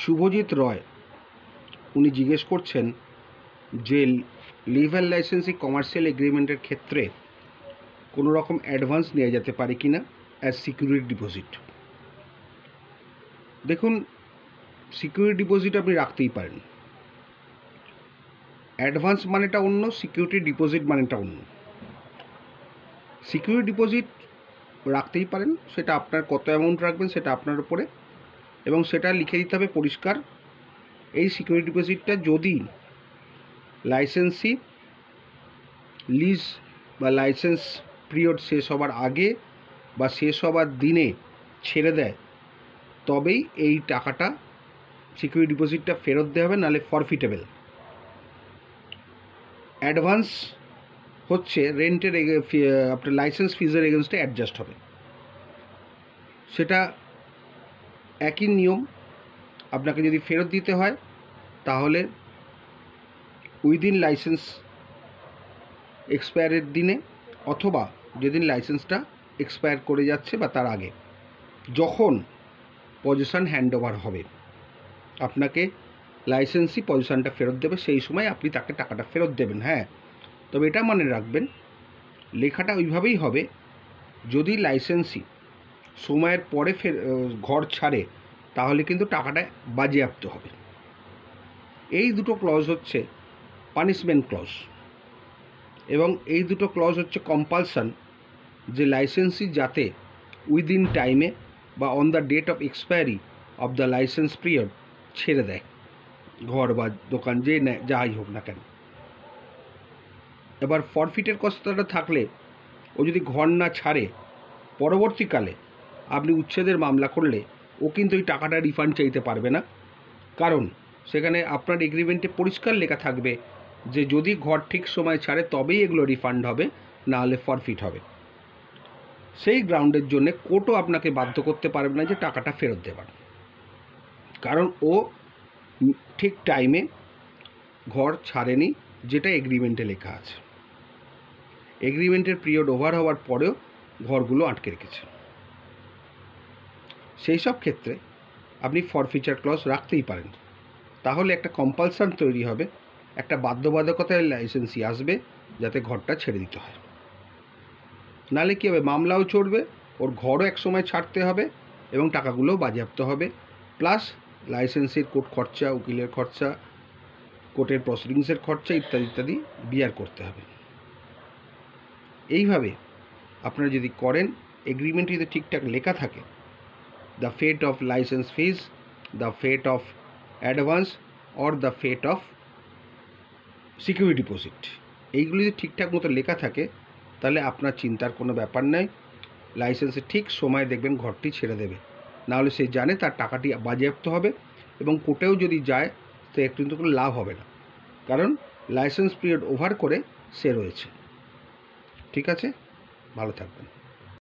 শুভজিৎ রয় উনি জিজ্ঞেস করছেন যে লিভার লাইসেন্সিং কমার্শিয়াল এগ্রিমেন্টের ক্ষেত্রে কোনো রকম অ্যাডভান্স নেওয়া যেতে পারে কি না অ্যাজ সিকিউরিটি ডিপোজিট। দেখুন, সিকিউরিটি ডিপোজিট আপনি রাখতেই পারেন। অ্যাডভান্স মানেটা অন্য, সিকিউরিটি ডিপোজিট মানেটা অন্য। সিকিউরিটি ডিপোজিট রাখতেই পারেন, সেটা আপনার কত অ্যামাউন্ট রাখবেন সেটা আপনার উপরে, এবং সেটা লিখে দিতে হবে পরিষ্কার। এই সিকিউরিটি ডিপোজিটটা যদি লাইসেন্সি লিজ বা লাইসেন্স পিরিয়ড শেষ হবার আগে বা শেষ হবার দিনে ছেড়ে দেয়, তবেই এই টাকাটা সিকিউরিটি ডিপোজিটটা ফেরত দেওয়া হবে, নাহলে ফরফিটেবল। অ্যাডভান্স হচ্ছে রেন্টের আপনার লাইসেন্স ফিজের এগেনস্টে অ্যাডজাস্ট হবে, সেটা একই নিয়ম। আপনাকে যদি ফেরত দিতে হয় তাহলে উইদিন লাইসেন্স এক্সপায়ারের দিনে, অথবা যেদিন লাইসেন্সটা এক্সপায়ার করে যাচ্ছে বা তার আগে, যখন পজিশন হ্যান্ডওভার হবে, আপনাকে লাইসেন্সই পজিশনটা ফেরত দেবে, সেই সময় আপনি তাকে টাকাটা ফেরত দেবেন। হ্যাঁ, তবে এটা মনে রাখবেন, লেখাটা ওইভাবেই হবে, যদি লাইসেন্সই সময়ের পরে ঘর ছাড়ে তাহলে কিন্তু টাকাটা বাজেয়াপ্ত হবে। এই দুটো ক্লজ হচ্ছে পানিশমেন্ট ক্লজ, এবং এই দুটো ক্লজ হচ্ছে কম্পালশন, যে লাইসেন্সি যাতে উইদিন টাইমে বা on the date of expiry of the license period ছেড়ে দেয়, ঘর বা দোকান যে যাই হোক না কেন। এবার ফরফিটের কথাটা থাকলে, ও যদি ঘর না ছাড়ে, পরবর্তীকালে আপনি উচ্ছেদের মামলা করলে ও কিন্তু এই টাকাটা রিফান্ড চাইতে পারবে না, কারণ সেখানে আপনার এগ্রিমেন্টে পরিষ্কার লেখা থাকবে যে যদি ঘর ঠিক সময় ছাড়ে তবেই এগুলো রিফান্ড হবে, না হলে ফরফিট হবে। সেই গ্রাউন্ডের জন্য কোর্টও আপনাকে বাধ্য করতে পারবে না যে টাকাটা ফেরত দেবার, কারণ ও ঠিক টাইমে ঘর ছাড়েনি, যেটা এগ্রিমেন্টে লেখা আছে। এগ্রিমেন্টের পিরিয়ড ওভার হওয়ার পরেও ঘরগুলো আটকে রেখেছে। সেই সব ক্ষেত্রে আপনি ফরফিচার ক্লজ রাখতেই পারেন, তাহলে একটা কম্পালশন তৈরি হবে, একটা বাধ্যবাধকতায় লাইসেন্সি আসবে যাতে ঘরটা ছেড়ে দিতে হয়। নাহলে কী হবে, মামলাও চড়বে, ওর ঘরও এক সময় ছাড়তে হবে এবং টাকাগুলোও বাজেয়াপ্ত হবে, প্লাস লাইসেন্সের কোর্ট খরচা, উকিলের খরচা, কোর্টের প্রসিডিংসের খরচা ইত্যাদি ইত্যাদি বিয়ার করতে হবে। এইভাবে আপনারা যদি করেন, এগ্রিমেন্টে যদি ঠিকঠাক লেখা থাকে the fate of license fees, the fate of advance or the fate of security deposit, এইগুলি যদি ঠিকঠাক মতো লেখা থাকে তাহলে আপনার চিন্তার কোনো ব্যাপার নেই। লাইসেন্সে ঠিক সময় দেখবেন ঘরটি ছেড়ে দেবে, নাহলে সে জানে তার টাকাটি বাজেয়াপ্ত হবে, এবং কোর্টেও যদি যায় সে কিন্তু কোনো লাভ হবে না, কারণ লাইসেন্স পিরিয়ড ওভার করে সে রয়েছে। ঠিক আছে, ভালো থাকবেন।